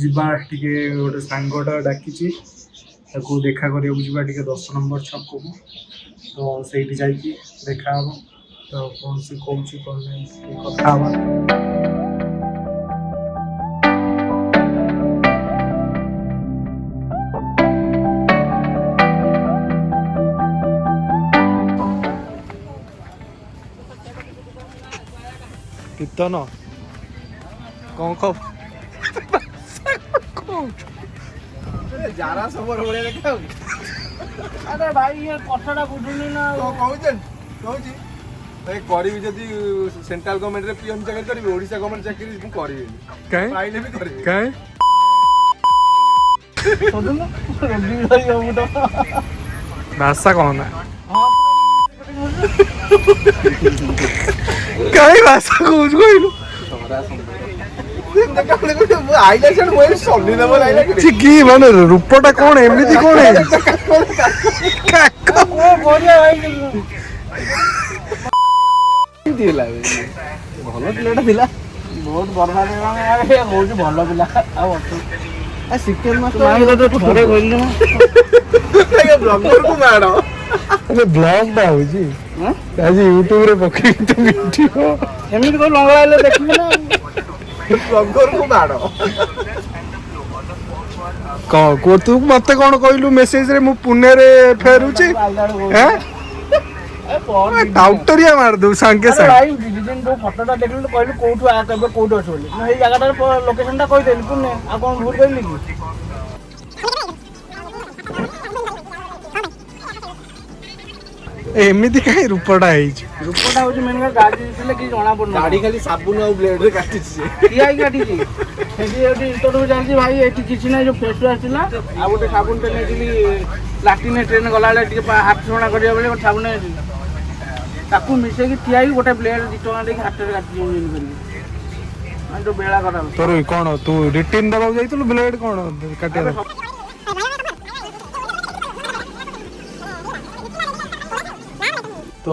ଯିବା ଟିକେ ଗୋଟେ ସାଙ୍ଗଟା ଡାକିଛି ତାକୁ ଦେଖା କରିବାକୁ ଯିବା ଟିକେ 10 ନମ୍ବର ଛକକୁ। ତ ସେଇଠି ଯାଇକି ଦେଖା ହବ। ତ କଣ ସେ କହୁଛି କଣ ନାହିଁ ଟିକେ କଥା ହବା। କୀର୍ତ୍ତନ କଣ ଖବର? ଯାରା ସବର ଭଳିଆ ଦେଖାଯାଉଛି। ଆରେ ଭାଇ ଇଏ କଥାଟା ବୁଝୁନି ନା। କହୁଛି ଭାଇ କରିବି ଯଦି ସେଣ୍ଟ୍ରାଲ ଗଭର୍ଣ୍ଣମେଣ୍ଟରେ ପିଏମ୍ ଚାକିରି କରିବି, ଓଡ଼ିଶା ଗଭର୍ଣ୍ଣମେଣ୍ଟ ଚାକିରି ମୁଁ କରିବିନି। କାଇଁ ପାଇଲେ ବି କରିବି କାଇଁ ଭାଷା କହନା କାଇଁ ଭାଷା କହୁଛୁ କହିଲୁ? କି ମାନେ ରୂପଟା କଣ ଏମିତି କଣ ଭଲ ପିଲାଟା ଥିଲା, ବହୁତ ବର୍ବାଦ କହୁଛି ଭଲ ପିଲା। ଆଉ ଚିକେନ ଥରେ କହିଲି ନା ବ୍ଲଗ ଟା ହଉଛି ଆଜି ୟୁଟ୍ୟୁବରେ ପକେଇକି ତ ଭିଡିଓ ଏମିତି କଣ ଲଙ୍ଗଳା ହେଲେ ଦେଖିବି ନା। ତୁ ମତେ କଣ କହିଲୁ ମେସେଜରେ ମୁଁ ପୁନେରେ ଫେରୁଛି ଟାଉଟରିଆ ମାରିଦଉ ସାଙ୍ଗେ ସାଙ୍ଗେ। ଫଟୋଟା ଦେଖିଲୁ କହିଲୁ କୋଉଠୁ କେବେ କୋଉଠି ଅଛି ବୋଲି, ମୁଁ ଏଇ ଜାଗାଟାର ଲୋକେସନ ଟା କହିଦେଲି ପୁନେ। ଆଉ କଣ ଭୁଲ କହିଲି କି? ଏମିତି କାହିଁ ରୂପଟା ହେଇଛି? ରୂପଟା ହଉଛି ମେନ୍ ଗାଡି ଥିଲେ କିଛି ଜଣା ପଡୁନି। ଗାଡି ଖାଲି ସାବୁନ ଆଉ ବ୍ଲେଡରେ କାଟିଛି ସେ। ଠିଆ ହେଇକି କାଟିଛି। ସେଠି ଏଠି ଇଣ୍ଟରଭ୍ୟୁ ଚାଲିଛି ଭାଇ, ଏଠି କିଛି ନାହିଁ। ଯୋଉ ଫେସ୍ ୱାସ୍ ଥିଲା ଆଉ ଗୋଟେ ସାବୁନଟେ ନେଇଥିଲି ଲାଟିନ୍ ଟ୍ରେନ୍ ଗଲାବେଳେ ଟିକେ ହାତ ଛଣା କରିବା ବେଳେ ଗୋଟେ ସାବୁନ ନେଇଥିଲି, ତାକୁ ମିଶେଇକି ଠିଆ ହେଇକି ଗୋଟେ ବ୍ଲେଡ୍ 2 ଟଙ୍କା ଦେଇକି ହାତରେ କାଟିଛି ଇଞ୍ଜିନ୍ କରିକି। ମାନେ ଯୋଉ ବେଳା ଖରାପ। ତୋର କଣ ତୁ ରିଟିନ୍ ଦବାକୁ ଯାଇଥିଲୁ ବ୍ଲେଡ୍ କଣ କାଟିବା? ତ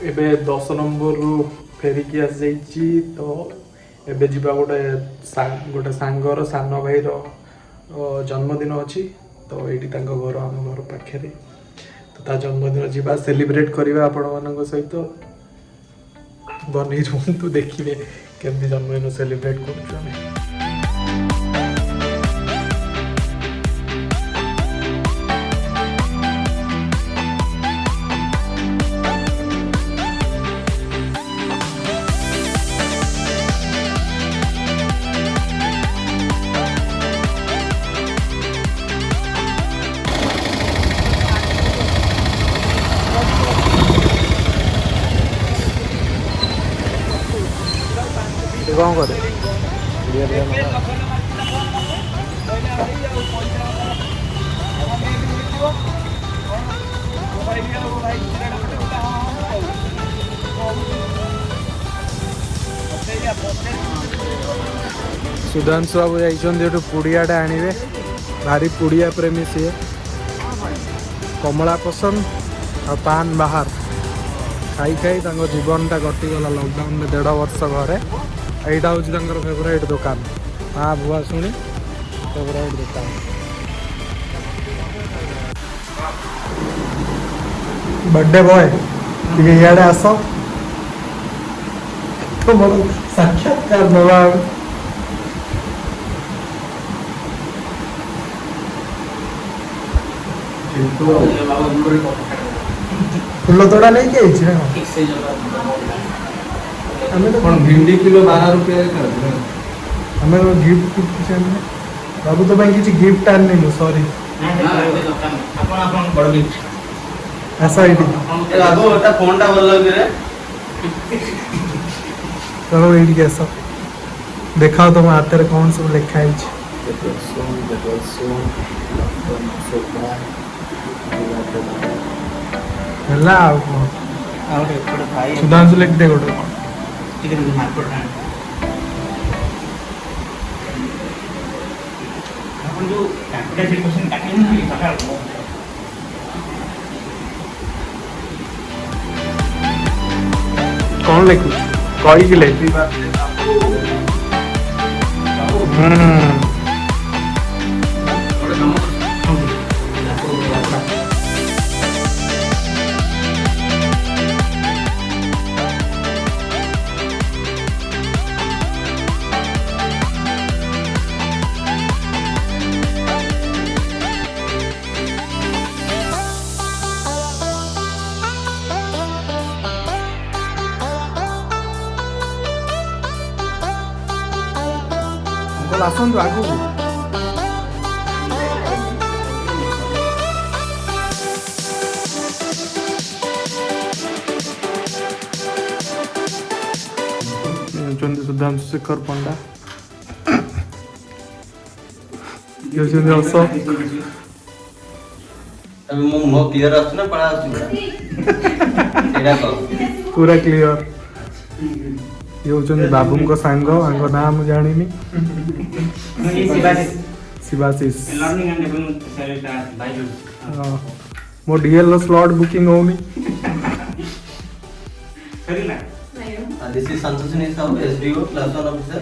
ଏବେ 10 ନମ୍ବରରୁ ଫେରିକି ଆସିଯାଇଛି। ତ ଏବେ ଯିବା ଗୋଟେ ସାଙ୍ଗର ସାନ ଭାଇର ଜନ୍ମଦିନ ଅଛି। ତ ଏଇଠି ତାଙ୍କ ଘର ଆମ ଘର ପାଖରେ। ତ ତା ଜନ୍ମଦିନ ଯିବା ସେଲିବ୍ରେଟ୍ କରିବା ଆପଣମାନଙ୍କ ସହିତ। ବନେଇ ରୁହନ୍ତୁ ଦେଖିବେ କେମିତି ଜନ୍ମଦିନ ସେଲିବ୍ରେଟ୍ କରୁଛୁ ଆମେ। କଣ କରେ ସୁଧାଂଶୁ ବାବୁ ଯାଇଛନ୍ତି ଏଠୁ ପୁଡ଼ିଆଟା ଆଣିବେ। ଭାରି ପୁଡ଼ିଆ ପ୍ରେମୀ ସିଏ। କମଳା ପସନ୍ଦ ଆଉ ପାନ ବାହାର ଖାଇ ଖାଇ ତାଙ୍କ ଜୀବନଟା କଟିଗଲା ଲକଡାଉନରେ 1.5 ବର୍ଷ ଘରେ। ଏଇଟା ହେଉଛି ତାଙ୍କର ଫେଭରାଇଟ୍ ଦୋକାନ। ମା ବୁଆ ଶୁଣି ଫେଭରାଇଟ୍ ଦୋକାନ। बर्थडे बॉय ଟିକେ ଇଆଡ଼େ ଆସ ତୁମର ସାକ୍ଷାତକାର ନେବା। ଫୁଲ ତୋଡ଼ା ନେଇକି ଆଇଛି ନା ଆମେ ତ କଣ भिंडी किलो 12 रुपया खाते ଆମେ ଗିଫ୍ଟ କିଛି ଆଣିନେ। ବାବୁ ତୋ ପାଇଁ କିଛି ଗିଫ୍ଟ ଆଣିନି। ସରି ଆସ ଏଇଠି ଫୋନଟା ଭଲ ଲାଗୁଛି ରେ। ଚलो ଏଇଠିକି ଆସ ଦେଖାଅ ତମ ହାତରେ କ'ଣ ସବୁ ଲେଖା ହେଇଛି। ହେଲା ଆଉ କ'ଣ ସୁଧାଂଶୁ ଲେଖିଦେ ଗୋଟେ କ'ଣ। କ'ଣ ଲେଖୁଛୁ କହିକି ଲେଖ। अंकल आसतु आगू सुधांशु शेखर पंडा अशोक अभी मो मुह क्लियर आछ ना पळा आछ एडा को पूरा क्लियर ये होचंदी बाबू को सांग आंग नाम जानिनी शिवाशीष मो डीएल स्लॉट बुकिंग होनी this is Santoshini Sahu SDO class 1 officer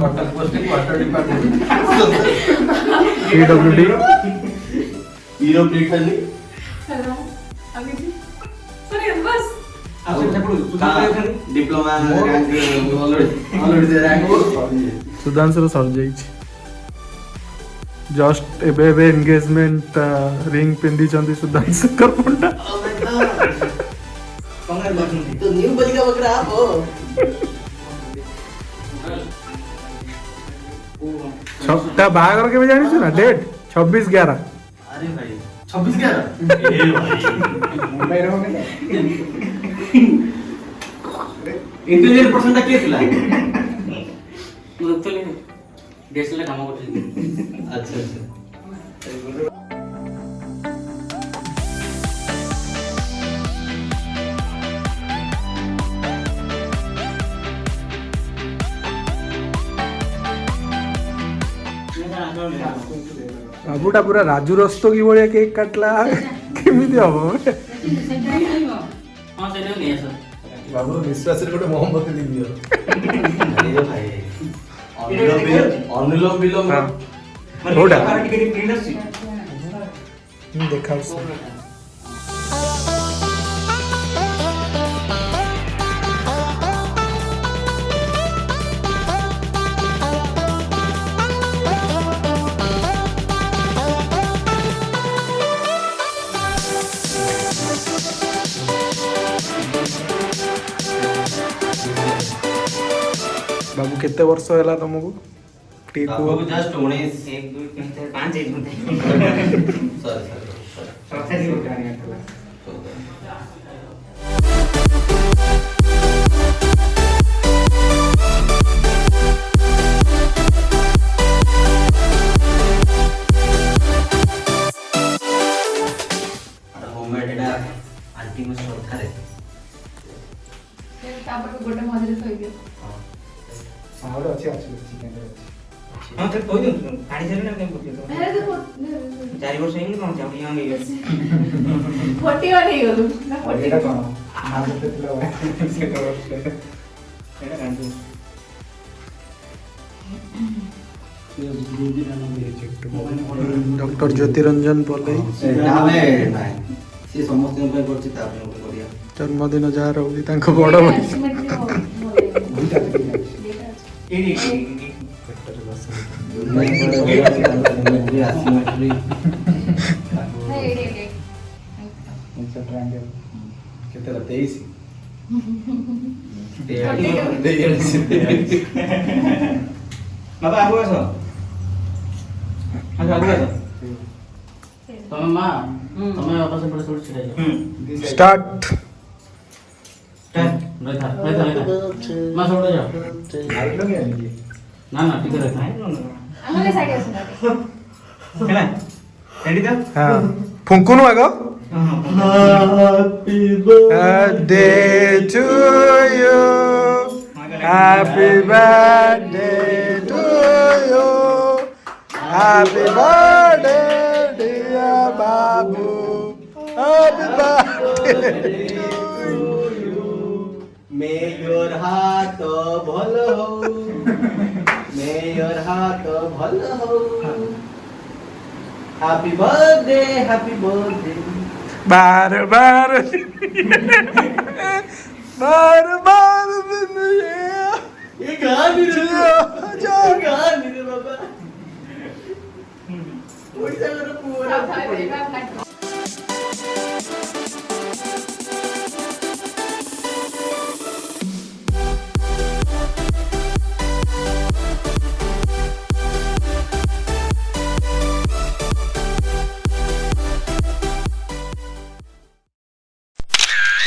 Cuttack posting water department PWD हीरो प्लेटली हेलो अभी जी सॉरी बस डिप्लोमा रैंक ऑलरेडी दे रैंक सुधांशु सर जाइछि जस्ट एबे एबे एंगेजमेंट रिंग पिंदी चंदी सुधांशु शेखर पंडा तो न्यू बलिका बकरा आप हो छपटा बाहागर के जानि छु ना डेट 26/11 अरे भाई 26/11 ए भाई मुंबई रहोगे ना इंटेलिजेंट पर्सन के थिला मुझे डेसले काम करते अच्छा अच्छा बाबूटा पूरा राजू रस्तो की भलिया केक काटला केमिति हबो हां से नहीं है सर बाबू विश्वास रे गोटे मोहम्मती दी दियो अरे भाई अनुलोम विलोम कोडा टिकट प्रिंट अछि देखा बाबू केते वर्ष होला तुमको ठीक आपको जस्ट 19 1 2 3 4 5 1 सॉरी सॉरी होममेड एडा आंटी में श्रद्धा रे तापर गोटे मधुर थई दियो और अच्छे चिकन हां तो कोई दिन गाड़ी चले ना केम करते अरे देखो 4 वर्ष हेनी कोन चाउडी हम गई 41 हे गलो ना 40 एटा कोन आ बोलते थिला से तो एटा कांटू डॉक्टर ज्योतिरंजन पलई नामे नाही से समस्त पे करछि ता पे करिया जन्मदिन जहाँ रहुଛି ତାଙ୍କ ବଡ଼ ଭାଇ केतेला 23 बाबा आगो आसो अच्छा आगो आसो तमे मां तमे बाबा से पड़े छोड़ छिड़ाई स्टार्ट रहता मां छोड़ जाओ ना ना ठीक रहता है आमले साइड आसना है ना रेडी था हाँ फुंकुनु आगो Happy birthday to you Happy birthday to you Happy birthday dear Babu Happy birthday to you May your heart bhal ho May your heart bhal ho Happy birthday बार बार बार बार दिन ये गानी रे जो गानी रे बाबा ओडिसा रे पूरा